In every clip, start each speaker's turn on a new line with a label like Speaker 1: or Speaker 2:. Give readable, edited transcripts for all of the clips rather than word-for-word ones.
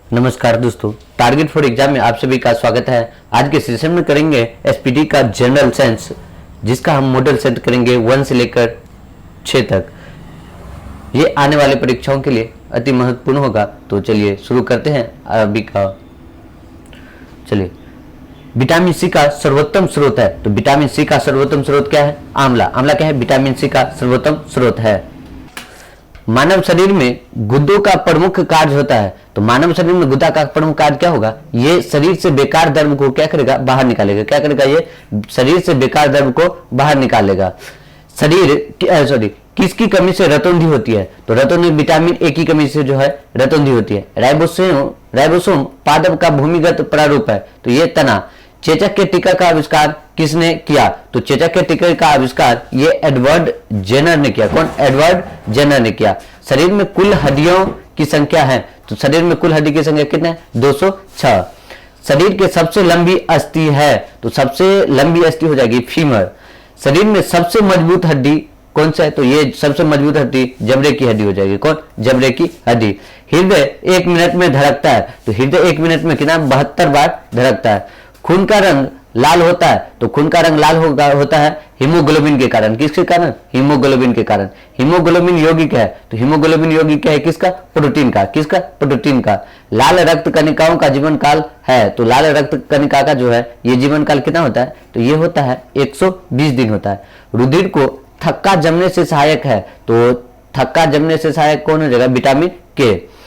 Speaker 1: नमस्कार दोस्तों, target for exam में आप सभी का स्वागत है। आज के सेशन में करेंगे एसपीटी का जनरल साइंस, जिसका हम मॉडल सेट करेंगे 1 से लेकर 6 तक। ये आने वाले परीक्षाओं के लिए अति महत्वपूर्ण होगा। तो चलिए शुरू करते हैं अभी का। चलिए, विटामिन सी का सर्वोत्तम स्रोत है। तो विटामिन सी का सर्वोत्तम स्रोत क्या है? आंवला। आंवला क्या है? विटामिन सी का सर्वोत्तम स्रोत है। मानव शरीर में गुर्दों का प्रमुख कार्य होता है। तो मानव शरीर में गुर्दा का प्रमुख कार्य क्या होगा? ये शरीर से बेकार द्रव्य को क्या करेगा? बाहर निकालेगा। क्या करेगा? ये शरीर से बेकार द्रव्य को बाहर निकालेगा। किसकी कमी से रतौंधी होती है? तो रतौंधी विटामिन ए की कमी से जो है रतौंधी होती है। राइबोसोम पादप का भूमिगत प्रारूप है। तो ये तना। चेचक के टीका का आविष्कार किसने किया? तो चेचक के टीके का आविष्कार ये एडवर्ड जेनर ने किया। कौन? एडवर्ड जेनर ने किया। शरीर में कुल हड्डियों की संख्या है। तो शरीर में कुल हड्डी की संख्या कितने? 206। शरीर के सबसे लंबी अस्थि है। तो सबसे लंबी अस्थि हो जाएगी फीमर। शरीर में सबसे मजबूत हड्डी कौन सा है? तो ये सबसे मजबूत हड्डी जबड़े की हड्डी हो जाएगी। कौन? जबड़े की हड्डी। हृदय 1 मिनट में धड़कता है। तो हृदय 1 मिनट में कितना? 72 बार धड़कता है। खून का रंग लाल होता है। तो खून का रंग लाल होता है हीमोग्लोबिन के कारण। किसके कारण? हीमोग्लोबिन के कारण। हीमोग्लोबिन यौगिक है। तो हीमोग्लोबिन यौगिक क्या है? किसका? प्रोटीन का। किसका? प्रोटीन का। लाल रक्त कणिकाओं का जीवन काल है। तो लाल रक्त कणिका का जो है ये जीवन काल कितना होता है? तो ये होता है 120 दिन होता है। रुधिर को थक्का जमने से सहायक है। तो थक्का जमने से सहायक कौन हो जाएगा? विटामिन के।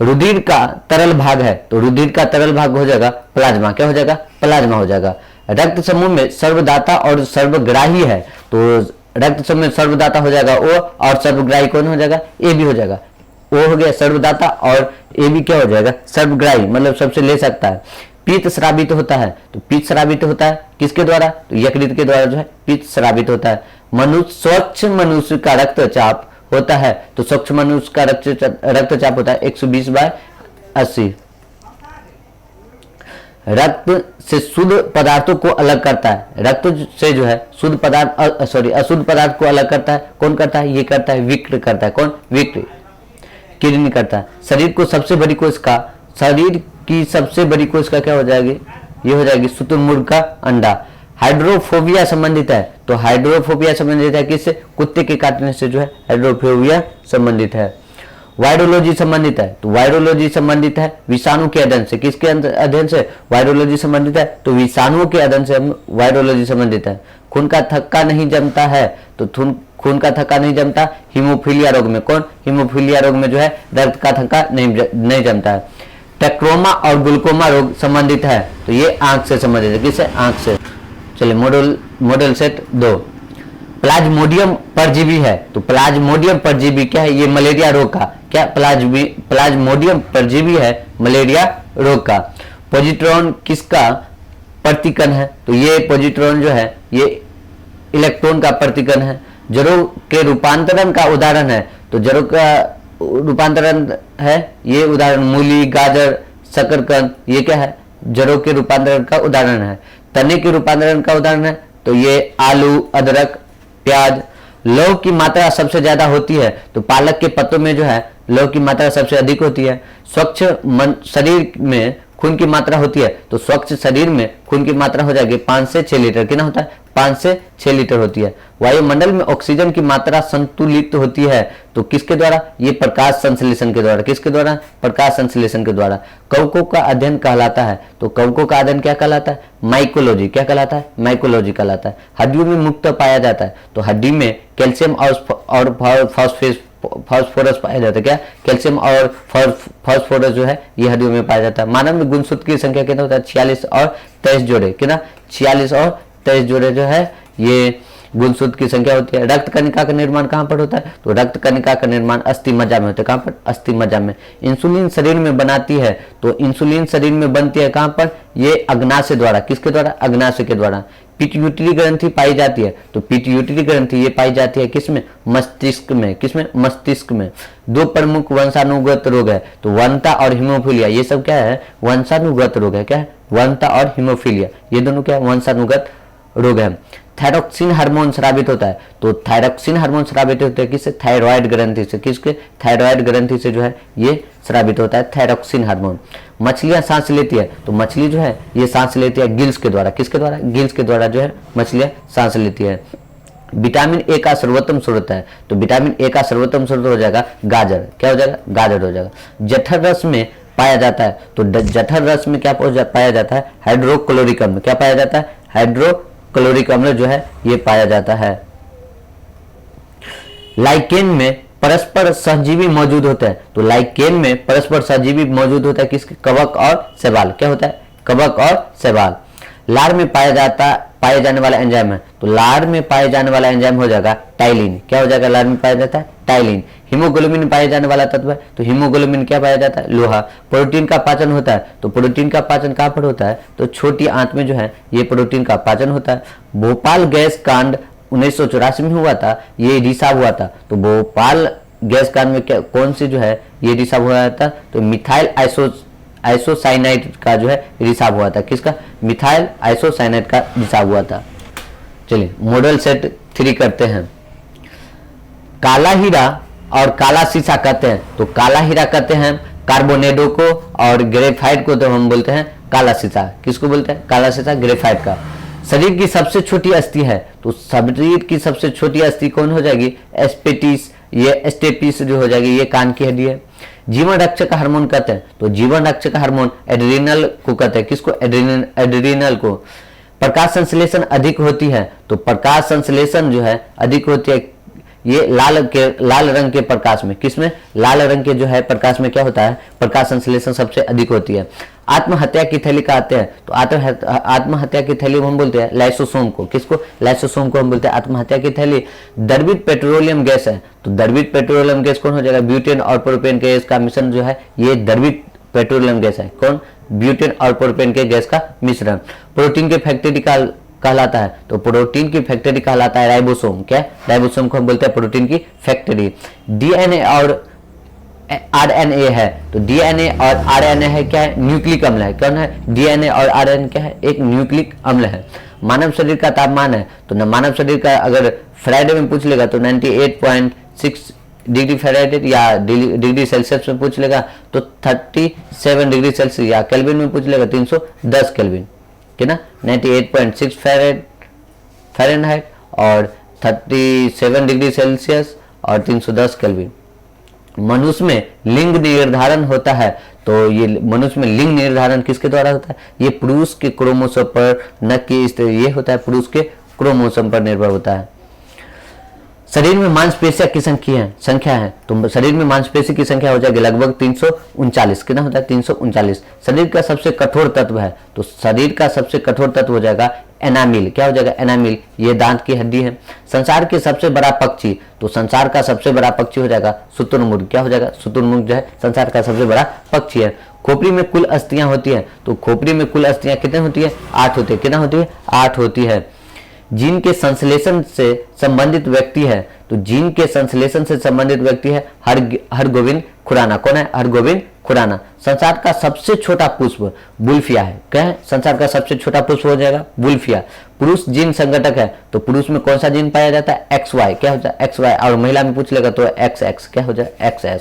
Speaker 1: रुधिर का तरल भाग है। तो रुधिर का तरल भाग हो जाएगा प्लाज्मा। क्या हो जाएगा? प्लाज्मा हो जाएगा। रक्त समूह में सर्वदाता और सर्वग्राही है। तो रक्त समूह में सर्वदाता हो जाएगा ओ, और सर्वग्राही कौन हो जाएगा? ए भी हो जाएगा। ओ हो गया सर्वदाता और ए भी क्या हो जाएगा? सर्वग्राही, मतलब सबसे ले सकता है। पीत स्रावित होता है। तो पीत स्रावित होता है किसके द्वारा? तो यकृत के द्वारा जो है पीत स्रावित होता है। स्वच्छ मनुष्य का रक्तचाप होता है। तो स्वच्छ मनुष्य का रक्तचाप होता है 120/80। रक्त से शुद्ध पदार्थों को अलग करता है। रक्त से जो है शुद्ध पदार्थ अशुद्ध पदार्थ को अलग करता है। कौन करता है? ये करता है विक्र करता है। कौन? विक्र। किडनी करता है। शरीर की सबसे बड़ी कोशिका क्या हो जाएगी? ये हो जाएगी शुतुरमुर्ग का अंडा। हाइड्रोफोबिया संबंधित है। तो हाइड्रोफोबिया संबंधित है किससे? कुत्ते के काटने से जो है हाइड्रोफोबिया संबंधित है। वायरोलॉजी संबंधित है। तो वायरोलॉजी संबंधित है विषाणु के अध्ययन से। किसके अध्ययन से वायरोलॉजी संबंधित है? तो विषाणुओं के अध्ययन से हम वायरोलॉजी संबंधित है। खून का थक्का नहीं जमता है। तो खून का थक्का नहीं जमता हीमोफीलिया रोग में। कौन? हीमोफीलिया रोग में जो है रक्त का थक्का नहीं जमता है। टेक्रोमा और ग्लूकोमा रोग संबंधित है। तो ये आंख से संबंधित है। किससे? आंख से। चलिए, मॉडल सेट 2। प्लाज्मोडियम परजीवी है। तो प्लाज्मोडियम परजीवी क्या है? ये मलेरिया रोग का क्या? प्लाज्मोडियम परजीवी है मलेरिया रोग का। पॉजिट्रॉन किसका प्रतिकण है? तो ये पॉजिट्रॉन जो है ये इलेक्ट्रॉन का प्रतिकण है। जड़ों के रूपांतरण का उदाहरण है। तो जड़ों का रूपांतरण है ये उदाहरण मूली, गाजर, शकरकंद, ये क्या है? जड़ों के रूपांतरण का उदाहरण है। तने के रूपांतरण का उदाहरण है। तो ये आलू, अदरक, प्याज। लौह की मात्रा सबसे ज्यादा होती है। तो पालक के पत्तों में जो है लौह की मात्रा सबसे अधिक होती है। शरीर में खून की मात्रा होती है। तो स्वच्छ शरीर में खून की मात्रा हो जाएगी 5 से 6 लीटर। कितना होता है? 5 से 6 लीटर होती है। वायुमंडल में ऑक्सीजन की मात्रा संतुलित होती है। तो किसके द्वारा? ये प्रकाश संश्लेषण के द्वारा। किसके द्वारा? प्रकाश संश्लेषण के द्वारा। कवकों का अध्ययन कहलाता है। तो कवकों का अध्ययन क्या कहलाता है? माइकोलॉजी। क्या कहलाता है? माइकोलॉजी कहलाता है। हड्डियों में मुक्त पाया जाता है। तो हड्डी में कैल्शियम और फास्फोरस पाया जाता है। क्या? कैल्शियम और फास्फोरस जो है ये हड्डियों में पाया जाता है। मानव में गुणसूत्र की संख्या कितना होता है? 46 और 23 जोड़े। कितना? 46 और 23 जोड़े जो है ये गुणसूत्र की संख्या होती है। रक्त कणिका का निर्माण कहाँ पर होता है? तो रक्त कणिका का निर्माण अस्थि मज्जा में होता है। कहाँ पर? अस्थि मज्जा में। इंसुलिन शरीर में बनाती है। तो इंसुलिन शरीर में बनती है कहाँ पर? ये अग्नाशय द्वारा। किसके द्वारा? अग्नाशय के द्वारा। पिट्यूटरी ग्रंथि पाई जाती है। तो पिट्यूटरी ग्रंथि ये पाई जाती है किसमें? मस्तिष्क में। किसमें? मस्तिष्क में। 2 प्रमुख वंशानुगत रोग है। तो वंता और हीमोफीलिया, ये सब क्या है? वंशानुगत रोग है। क्या है? वंता और हीमोफीलिया ये दोनों क्या है? वंशानुगत रोग है। थायरोक्सिन हार्मोन स्रावित होता है। तो थायरोक्सिन हार्मोन स्रावित होता है किससे? थायराइड ग्रंथि से। किसके? थायराइड ग्रंथि से जो है ये स्रावित होता है थायरोक्सिन हार्मोन। मछलियां सांस लेती है, तो मछली जो है ये सांस लेती है गिल्स के द्वारा। किसके द्वारा? गिल्स के द्वारा जो है मछलियां सांस लेती है। विटामिन ए का सर्वोत्तम स्रोत है, तो विटामिन ए का सर्वोत्तम स्रोत हो जाएगा गाजर। क्या हो जाएगा? गाजर हो जाएगा। जठर रस में पाया जाता है, तो जठर रस में क्या पाया जाता है? हाइड्रोक्लोरिक अम्ल। क्या पाया जाता है? हाइड्रोक्लोरिक अम्ल जो है ये पाया जाता है। लाइकेन में परस्पर सहजीवी मौजूद होते हैं, तो लाइकेन में परस्पर सहजीवी मौजूद होता है किसके? कवक और शैवाल। क्या होता है? कवक और शैवाल। लार में पाए जाने वाला एंजाइम है, तो लार में पाए जाने वाला एंजाइम हो जाएगा टाइलिन। क्या हो जाएगा? लार में पाया जाता है टाइलिन। हीमोग्लोबिन में पाए जाने वाला तत्व है, तो हीमोग्लोबिन क्या पाया जाता है? लोहा। प्रोटीन का पाचन होता है, तो प्रोटीन का पाचन कहाँ पर होता है? तो छोटी आंत में जो है ये प्रोटीन का पाचन होता है। भोपाल गैस कांड 1984 में हुआ था, ये रिसाव हुआ था। तो भोपाल गैस कांड में क्या कौन सी जो है ये रिसाव हुआ था? तो मिथाइल आइसोसाइनाइड का जो है रिसाव हुआ था। किसका? मिथाइल आइसोसाइनाइड का रिसाव हुआ था। चलिए मॉडल सेट 3 करते हैं। काला हीरा और काला शीशा कहते हैं, तो काला हीरा कहते हैं कार्बोनेडो को, और ग्रेफाइट को तो हम बोलते हैं काला शीशा। किसको बोलते हैं? काला शीशा, ग्रेफाइट का। शरीर की सबसे छोटी अस्थि है, तो शरीर की सबसे छोटी अस्थि कौन हो जाएगी? एस्पेटिस। ये एस्टेपिस जो हो जाएगी ये कान की हड्डी है। जीवन रक्षक हार्मोन कहते हैं, तो जीवन रक्षक हार्मोन एड्रिनल को कहते हैं। किसको? एड्रिनल को। प्रकाश संश्लेषण अधिक होती है, तो प्रकाश संश्लेषण जो है अधिक होती है ये लाल रंग के प्रकाश में। किसमें? लाल रंग के जो है प्रकाश में क्या होता है? प्रकाश संश्लेषण सबसे अधिक होती है। आत्महत्या की थैली कहते हैं, तो आत्महत्या की थैली हम बोलते हैं लाइसोसोम को। किसको? लाइसोसोम को हम बोलते हैं आत्महत्या की थैली। द्रवित पेट्रोलियम गैस है, तो द्रवित पेट्रोलियम गैस कौन हो जाएगा? ब्यूटेन और प्रोपेन गैस का मिश्रण जो है ये द्रवित पेट्रोलियम गैस है। कौन? ब्यूटेन और प्रोपेन के गैस का मिश्रण। प्रोटीन के फैक्ट्री कहलाता है, तो प्रोटीन की फैक्ट्री कहलाता है राइबोसोम। क्या? राइबोसोम को हम बोलते हैं प्रोटीन की फैक्ट्री। डीएनए और आरएनए है, तो डीएनए और आरएनए है क्या है? न्यूक्लिक अम्ल है। कौन है? डीएनए और आरएनए क्या है? एक न्यूक्लिक अम्ल है। मानव शरीर का तापमान है, तो मानव शरीर का अगर फ्राइडे में पूछ लेगा तो 98.6 डिग्री फ़ारेनहाइट या डिग्री सेल्सियस में पूछ लेगा तो 37 डिग्री सेल्सियस, या केल्विन में पूछ लेगा 310 केल्विन, ठीक ना। 98.6 फ़ारेनहाइट और 37 डिग्री सेल्सियस और 310 केल्विन। मनुष्य में लिंग निर्धारण होता है, तो ये मनुष्य में लिंग निर्धारण किसके द्वारा होता है? ये पुरुष के क्रोमोसोम पर, न कि ये होता है पुरुष के क्रोमोसोम पर निर्भर होता है। शरीर में मांसपेशियों की संख्या है, तो शरीर में मांसपेशी की संख्या हो जाएगी लगभग 339। कितना होता है? 339। शरीर का सबसे कठोर तत्व है, तो शरीर का सबसे कठोर तत्व हो जाएगा एनामिल। क्या हो जाएगा? एनामिल। ये दांत की हड्डी है। संसार के सबसे बड़ा पक्षी, तो संसार का सबसे बड़ा पक्षी हो जाएगा शुतुरमुर्ग। क्या हो जाएगा? शुतुरमुर्ग जो है संसार का सबसे बड़ा पक्षी है। खोपड़ी में कुल अस्थियां होती है, तो खोपड़ी में कुल अस्थियां कितने होती है? 8 होती है। कितना होती है? 8 होती है। जीन के संश्लेषण से संबंधित व्यक्ति है, तो जीन के संश्लेषण से संबंधित व्यक्ति है हरगोविंद खुराना। कौन है? हरगोविंद खुराना। संसार का सबसे छोटा पुष्प बुल्फिया है। क्या है? संसार का सबसे छोटा पुष्प हो जाएगा बुल्फिया। पुरुष जीन संगठक है, तो पुरुष में कौन सा जीन पाया जाता है? XY। क्या होता है? XY। और महिला में पूछ लेगा तो XX। क्या हो जाए? XS।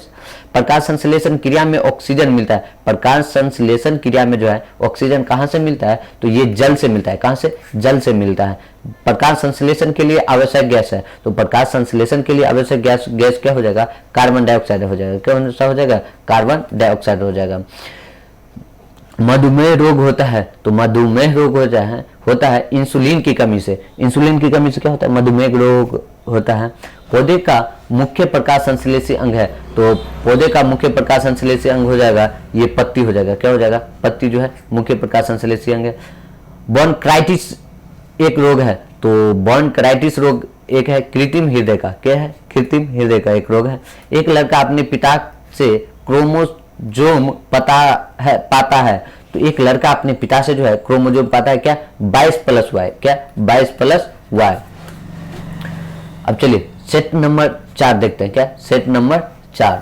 Speaker 1: प्रकाश संश्लेषण क्रिया में ऑक्सीजन मिलता है। प्रकाश संश्लेषण क्रिया में जो है ऑक्सीजन कहां से मिलता है? तो ये जल से मिलता है। कहां से? जल से मिलता है। प्रकाश संश्लेषण के लिए आवश्यक गैस है, तो प्रकाश संश्लेषण के लिए आवश्यक गैस क्या हो जाएगा? कार्बन डाइऑक्साइड हो जाएगा। क्या हो जाएगा? कार्बन डाइऑक्साइड हो जाएगा। मधुमेह रोग होता है, तो मधुमेह रोग होता है इंसुलिन की कमी से। इंसुलिन की कमी से क्या होता है? मधुमेह रोग होता है। पौधे का मुख्य प्रकाश संश्लेषी अंग है, तो पौधे का मुख्य प्रकाश संश्लेषी अंग हो जाएगा ये पत्ती हो जाएगा। क्या हो जाएगा? पत्ती जो है मुख्य प्रकाश संश्लेषी अंग है। बॉनक्राइटिस एक रोग है, तो बॉनक्राइटिस रोग एक है कृत्रिम हृदय का। क्या है? कृत्रिम हृदय का एक रोग है। एक लड़का अपने पिता से क्रोमोसोम पाता है, तो एक लड़का अपने पिता से जो है क्रोमोसोम पाता है क्या? 22+Y। क्या? 22+Y। अब चलिए सेट नंबर 4 देखते हैं। क्या? Set number 4।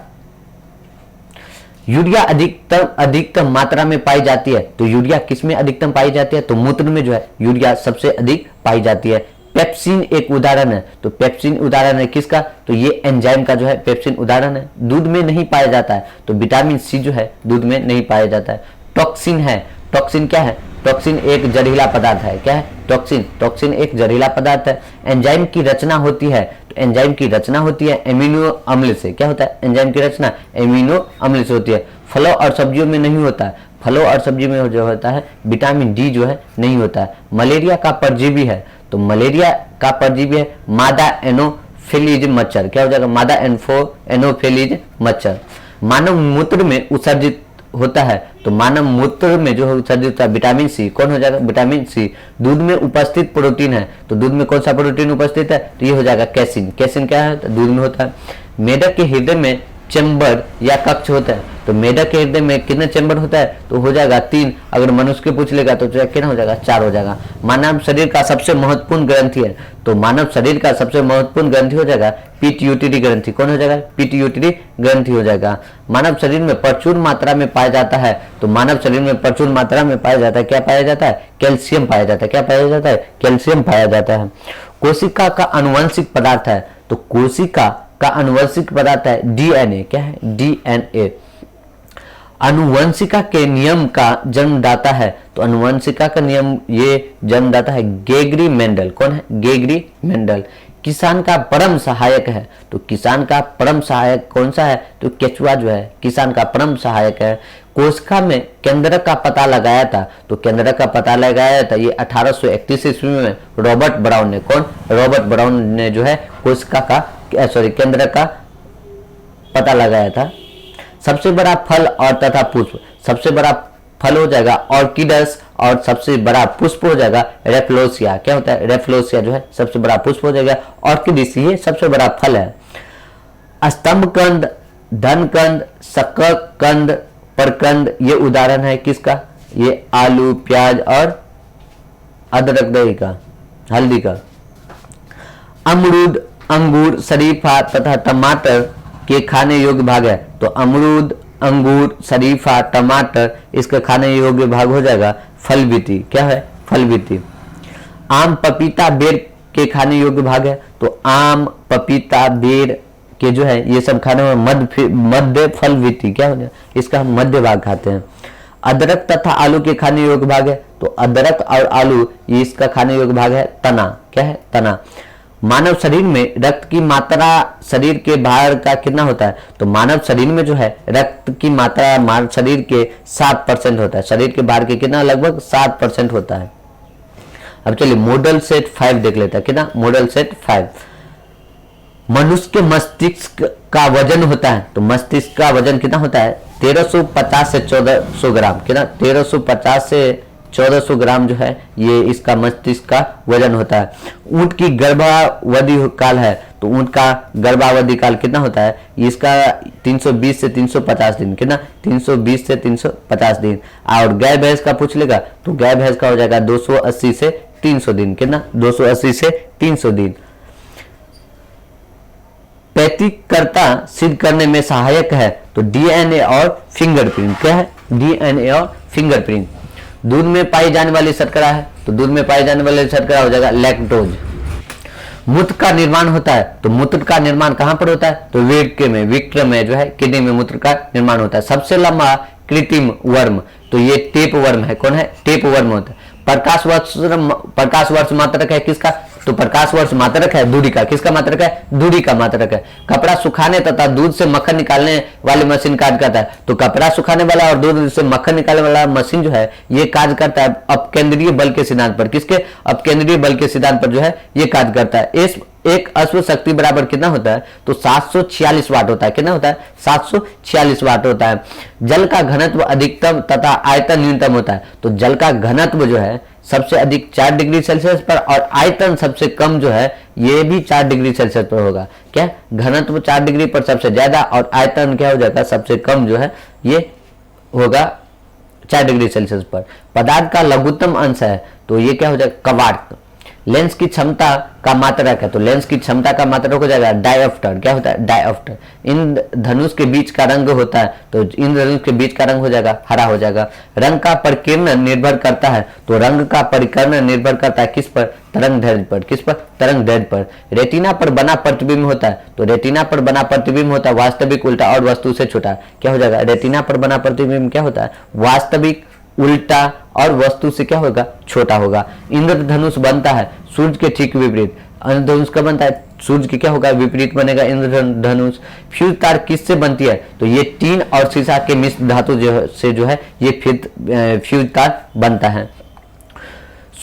Speaker 1: यूरिया अधिकतम मात्रा में पाई जाती है, तो यूरिया किसमें अधिकतम पाई जाती है? तो मूत्र में जो है यूरिया सबसे अधिक पाई जाती है। पेप्सिन एक उदाहरण है, तो पेप्सिन उदाहरण है किसका, तो ये एंजाइम का जो है पेप्सिन उदाहरण है। दूध में नहीं पाया जाता है, तो विटामिन सी जो है दूध में नहीं पाया जाता है। टॉक्सिन है, टॉक्सिन क्या है, टॉक्सिन एक जहरीला पदार्थ है। क्या है टॉक्सिन, टॉक्सिन एक जहरीला पदार्थ है। एंजाइम की रचना होती है, तो एंजाइम की रचना होती है एमिनो अम्ल से। क्या होता है, एंजाइम की रचना एमिनो अम्ल से होती है। फलों और सब्जियों में नहीं होता है, फलों और सब्जी में जो होता है विटामिन डी जो है नहीं होता है। मलेरिया का परजीवी है, तो मलेरिया का परजीवी है मादा एनोफिलीज मच्छर। क्या हो जाएगा, मादा एनोफिलीज मच्छर। मानव मूत्र में उत्सर्जित होता है, तो मानव मूत्र में जो उत्सर्जित होता है विटामिन सी, कौन हो जाएगा, विटामिन सी। दूध में उपस्थित प्रोटीन है, तो दूध में कौन सा प्रोटीन उपस्थित है, तो ये हो जाएगा कैसिन। कैसिन क्या है, तो दूध में होता है। मेढक के हृदय में चैम्बर या कक्ष होता है, तो मेढक के हृदय में कितने चैम्बर होता है, तो हो जाएगा 3। अगर मनुष्य के पूछ लेगा तो कितना हो जाएगा, 4 हो जाएगा। मानव शरीर का सबसे महत्वपूर्ण ग्रंथि है, तो मानव शरीर का सबसे महत्वपूर्ण ग्रंथि हो जाएगा पिट्यूटरी ग्रंथि। कौन हो जाएगा, पिट्यूटरी ग्रंथि हो जाएगा। मानव शरीर में प्रचुर मात्रा में पाया जाता है, तो मानव शरीर में प्रचुर मात्रा में पाया जाता है, क्या पाया जाता है, कैल्शियम पाया जाता है। क्या पाया जाता है, कैल्शियम पाया जाता है। कोशिका का आनुवंशिक पदार्थ है, तो कोशिका का आनुवंशिक पदार्थ है डीएनए। क्या है, डीएनए। अनुवंशिका के नियम का जन्मदाता है, तो अनुवंशिका का नियम ये जन्मदाता है गेगरी मेंडल। कौन है, गेगरी मेंडल। किसान का परम सहायक है, तो किसान का परम सहायक कौन सा है, तो केचुआ जो है किसान का परम सहायक है। कोशिका में केंद्रक का पता लगाया था, तो केंद्रक का पता लगाया था ये 1831 ईस्वी में रॉबर्ट ब्राउन ने। कौन, रॉबर्ट ब्राउन ने जो है कोशिका का केंद्रक का पता लगाया था। सबसे बड़ा फल और तथा पुष्प, सबसे बड़ा फल हो जाएगा ऑर्किडस और सबसे बड़ा पुष्प हो जाएगा रेफ्लोसिया। क्या होता है, रेफ्लोसिया जो है सबसे बड़ा पुष्प हो जाएगा। ऑर्किडिस ये सबसे बड़ा फल है। स्तंभकंद, धनकंद, शककंद, परकंद ये उदाहरण है किसका, ये आलू, प्याज और अदरक, दही का, हल्दी का। अमरूद, अंगूर, शरीफा तथा टमाटर के खाने योग्य भाग है, तो अमरूद, अंगूर, शरीफा, टमाटर इसका खाने योग्य भाग हो जाएगा फल-बीटी। क्या है, फल-बीटी। आम, पपीता, बेर के खाने योग्य भाग है, तो आम, पपीता, बेर के जो है ये सब खाने में मध्य फल-बीटी। क्या हो जाए, इसका हम मध्य भाग खाते हैं। अदरक तथा आलू के खाने योग्य भाग है, तो अदरक और आलू ये इसका खाने योग्य भाग है तना। क्या है, तना। मानव शरीर में रक्त की मात्रा शरीर के भार का कितना होता है, तो मानव शरीर में जो है रक्त की मात्रा मानव शरीर के 7% होता है। शरीर के भार के कितना, लगभग 7% होता है। अब चलिए मॉडल सेट 5 देख लेते हैं। कितना, मॉडल सेट 5। मनुष्य के मस्तिष्क का वजन होता है, तो मस्तिष्क का वजन कितना होता है, 1350 से 1400 ग्राम। कितना, 1350 से 1400 ग्राम जो है ये इसका मस्तिष्क का वजन होता है। ऊंट की गर्भावधि काल है, तो ऊंट का गर्भावधि काल कितना होता है, इसका 320 से 350 दिन। कितना, 320 से 350 दिन। और गाय भैंस का पूछ लेगा, तो गाय भैंस का हो जाएगा 280 से 300 दिन। कितना, 280 से 300 दिन। पैतिकर्ता सिद्ध करने में सहायक है, तो डीएनए और फिंगरप्रिंट। क्या है, डीएनए और फिंगरप्रिंट। दूध में पाई जाने वाली शर्करा है, तो दूध में पाई जाने वाली शर्करा हो जाएगा लैक्टोज। मूत्र का निर्माण होता है, तो मूत्र का निर्माण कहां पर होता है, तो विक्र में जो है किडनी में मूत्र का निर्माण होता है। सबसे लंबा कृत्रिम वर्म, तो ये टेप वर्म है। कौन है, टेप वर्म होता है। प्रकाश वर्ष मात्रक है किसका, तो प्रकाश वर्ष मात्रक है दूरी का। किसका मात्रक है, दूरी का मात्रक है। कपड़ा सुखाने तथा दूध से मक्खन निकालने वाली मशीन कार्य करता है, तो कपड़ा सुखाने वाला और दूध से मक्खन निकालने वाला मशीन जो है ये कार्य करता है अपकेंद्रीय बल के सिद्धांत पर। किसके, अपकेंद्रीय बल के सिद्धांत पर जो है ये कार्य करता है। इस एक अश्व शक्ति बराबर कितना होता है, तो 746 वाट होता है। कितना होता है, 746 वाट होता है। जल का घनत्व अधिकतम तथा आयतन न्यूनतम होता है, तो जल का घनत्व जो है सबसे अधिक 4 डिग्री सेल्सियस पर और आयतन सबसे कम जो है ये भी 4 डिग्री सेल्सियस पर होगा। क्या, घनत्व 4 डिग्री पर सबसे ज्यादा और आयतन क्या हो जाएगा, सबसे कम जो है ये होगा 4 डिग्री सेल्सियस पर। पदार्थ का लघुत्तम अंश है, तो ये क्या हो जाएगा, कवार्क। लेंस की क्षमता का मात्रक है, तो लेंस की क्षमता का मात्रक हो जाएगा डायोप्टर। क्या होता है? डायोप्टर। इंद्रधनुष के बीच का रंग होता है, तो इंद्रधनुष के बीच का रंग हो जाएगा हरा हो जाएगा। रंग का परिकीर्ण निर्भर करता है, तो रंग का परिकीर्ण निर्भर करता है किस पर? तरंग दैर्ध्य पर। किस पर? तरंग दैर्ध्य पर। रेटिना पर बना प्रतिबिंब होता है, तो रेटिना पर बना प्रतिबिंब होता है वास्तविक, उल्टा और वस्तु से छोटा। क्या हो जाएगा? रेटिना पर बना प्रतिबिंब क्या होता है? वास्तविक, उल्टा और वस्तु से क्या होगा? छोटा होगा। इंद्रधनुष बनता है सूर्य के ठीक विपरीत। इंद्रधनुष कब बनता है? सूर्य के क्या होगा? विपरीत बनेगा इंद्रधनुष। फ्यूज तार किससे बनती है? तो ये टीन और सीसा के मिश्र धातु से जो है ये फ्यूज तार बनता है।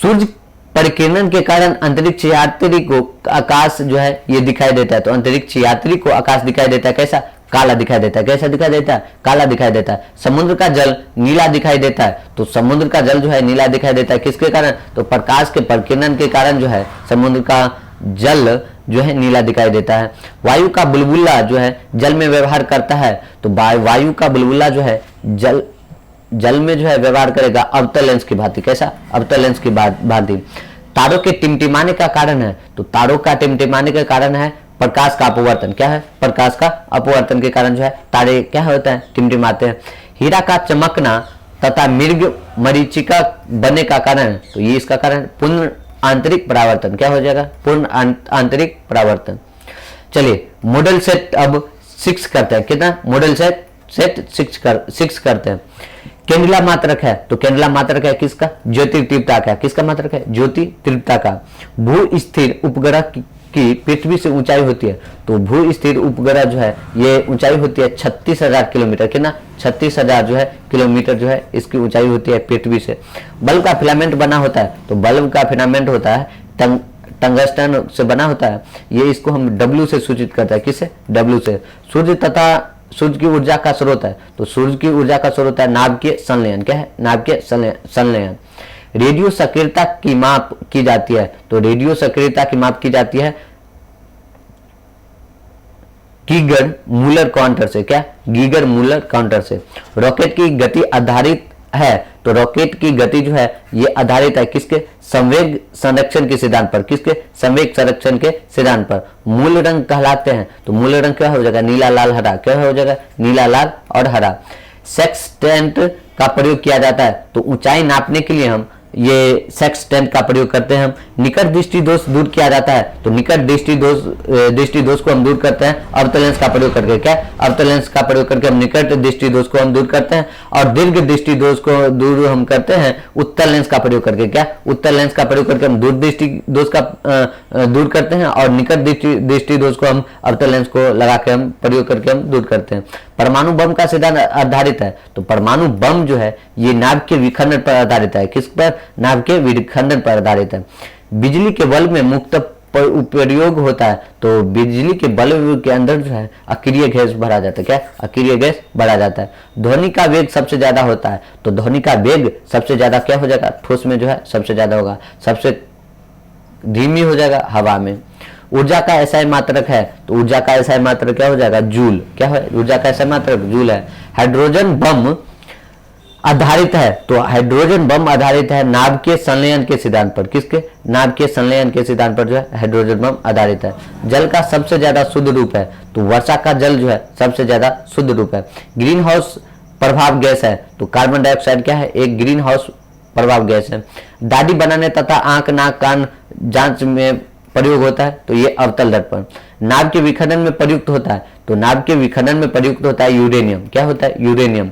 Speaker 1: सूर्य परिकिरण के कारण अंतरिक्ष यात्री को आकाश जो है ये दिखाई देता है, तो अंतरिक्ष यात्री को आकाश दिखाई देता है कैसा? काला दिखाई देता है। कैसा दिखाई देता है? काला दिखाई देता है। समुद्र का जल नीला दिखाई देता है, तो समुद्र का जल जो है नीला दिखाई देता है किसके कारण? तो प्रकाश के परिकिरण के कारण जो है समुद्र का जल जो है नीला दिखाई देता है। वायु का बुलबुला जो है जल में व्यवहार करता है, तो वायु का बुलबुला जो है जल में जो है व्यवहार करेगा अवतल लेंस की भांति। कैसा? अवतल लेंस की भांति। तारों के टिमटिमाने का कारण है, तो तारों का टिमटिमाने का कारण है प्रकाश का अपवर्तन। क्या है? प्रकाश का अपवर्तन के कारण जो है तारे क्या होता है? टिमटिमाते हैं। हीरा का चमकना तथा मृग मरीचिका बनने का कारण, तो ये इसका कारण पूर्ण आंतरिक परावर्तन। क्या हो जाएगा? पूर्ण आंतरिक परावर्तन। चलिए मॉडल सेट अब 6 करते हैं। कितना? मॉडल सेट 6 करते हैं। केंद्रीय मात्रक है, तो केंद्रीय मात्रक है किसका? ज्योति तीव्रता का। किसका मात्रक है? ज्योति तीव्रता का। भू स्थिर उपग्रह की पृथ्वी से ऊंचाई होती है, तो भू स्थिर उपग्रह जो है ये ऊंचाई होती है 36,000 किलोमीटर। कितना? 36,000 जो है किलोमीटर जो है इसकी ऊंचाई होती है पृथ्वी से। बल्ब का फिलामेंट बना होता है, तो बल्ब का फिलामेंट होता है टंगस्टन से बना होता है। ये इसको हम W से सूचित करते हैं। किससे? W से। सूर्य तथा सूर्य की ऊर्जा का स्रोत है, तो सूर्य की ऊर्जा का स्रोत है नाभिकीय संलयन। क्या है? नाभिकीय संलयन। रेडियो सक्रियता की माप की जाती है, तो रेडियो सक्रियता की माप की जाती है गीगर मूलर काउंटर से। क्या? गीगर मूलर काउंटर से। रॉकेट की गति आधारित है, तो रॉकेट की गति जो है ये आधारित है किसके? संवेग संरक्षण के सिद्धांत पर। किसके? संवेग संरक्षण के सिद्धांत पर। मूल रंग कहलाते हैं, तो मूल रंग क्या हो जाएगा? नीला, लाल, हरा। क्या हो जाएगा? नीला, लाल और हरा। सेक्सटेंट का प्रयोग किया जाता है, तो ऊंचाई नापने के लिए हम ये सेक्सटेंट का प्रयोग करते हैं। हम निकट दृष्टि दोष दूर किया जाता है, तो निकट दृष्टि दोष को हम दूर करते हैं अवतल लेंस का प्रयोग करके। क्या? अवतल लेंस का प्रयोग करके हम निकट दृष्टि दोष को हम दूर करते हैं, और दीर्घ दृष्टि दोष को दूर हम करते हैं उत्तल लेंस का प्रयोग करके। क्या? उत्तल लेंस का प्रयोग करके हम दूर दृष्टि दोष का दूर करते हैं, और निकट दृष्टि दोष को हम अवतल लेंस को लगा के हम प्रयोग करके हम दूर करते हैं। परमाणु बम का सिद्धांत आधारित है, तो परमाणु बम जो है ये नाभ के विखंडन पर आधारित है। किस पर? नाभ के विखंडन पर आधारित है। बिजली के बल्ब में मुक्त प्रयोग होता है, तो बिजली के बल्ब के अंदर जो है अक्रिय गैस भरा जाता है। क्या? अक्रिय गैस भरा जाता है। ध्वनि का वेग सबसे ज्यादा होता है, तो ध्वनि का वेग सबसे ज्यादा क्या हो जाएगा? ठोस में जो है सबसे ज्यादा होगा, सबसे धीमी हो जाएगा हवा में। ऊर्जा का एसआई मात्रक है, तो ऊर्जा का एसआई मात्रक क्या हो जाएगा? जूल। क्या है? ऊर्जा का एसआई मात्रक जूल है। हाइड्रोजन बम आधारित है, तो हाइड्रोजन बम आधारित है नाभिकीय संलयन के सिद्धांत पर। किसके? नाभिकीय संलयन के सिद्धांत पर जो है हाइड्रोजन बम आधारित है। जल का सबसे ज्यादा शुद्ध रूप है, तो वर्षा का जल जो है सबसे ज्यादा शुद्ध रूप है। ग्रीन हाउस प्रभाव गैस है, तो कार्बन डाइऑक्साइड क्या है? एक ग्रीन हाउस प्रभाव गैस है। दाढ़ी बनाने तथा आंख, नाक, कान जांच में प्रयोग होता है, तो ये अवतल दर्पण। नाभ के विखंडन में प्रयुक्त होता है, तो नाभ के विखंडन में प्रयुक्त होता है यूरेनियम। क्या होता है? यूरेनियम।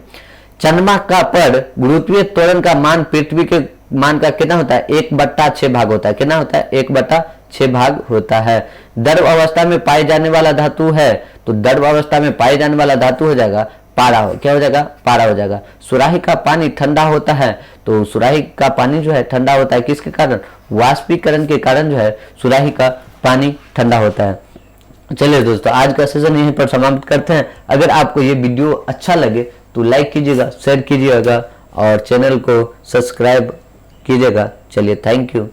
Speaker 1: चंद्रमा का पर गुरुत्वीय त्वरण का मान पृथ्वी के मान का कितना होता है? 1/6 भाग होता है। कितना होता है? 1/6 भाग होता है। द्रव अवस्था में पाए जाने वाला धातु है, तो द्रव अवस्था में पाए जाने वाला धातु हो जाएगा पारा। क्या हो जाएगा? पारा हो जाएगा। सुराही का पानी ठंडा होता है, तो सुराही का पानी जो है ठंडा होता है किसके कारण? वाष्पीकरण के कारण जो है सुराही का पानी ठंडा होता है। चलिए दोस्तों, आज का सेशन यहीं पर समाप्त करते हैं। अगर आपको ये वीडियो अच्छा लगे तो लाइक कीजिएगा, शेयर कीजिएगा और चैनल को सब्सक्राइब कीजिएगा। चलिए, थैंक यू।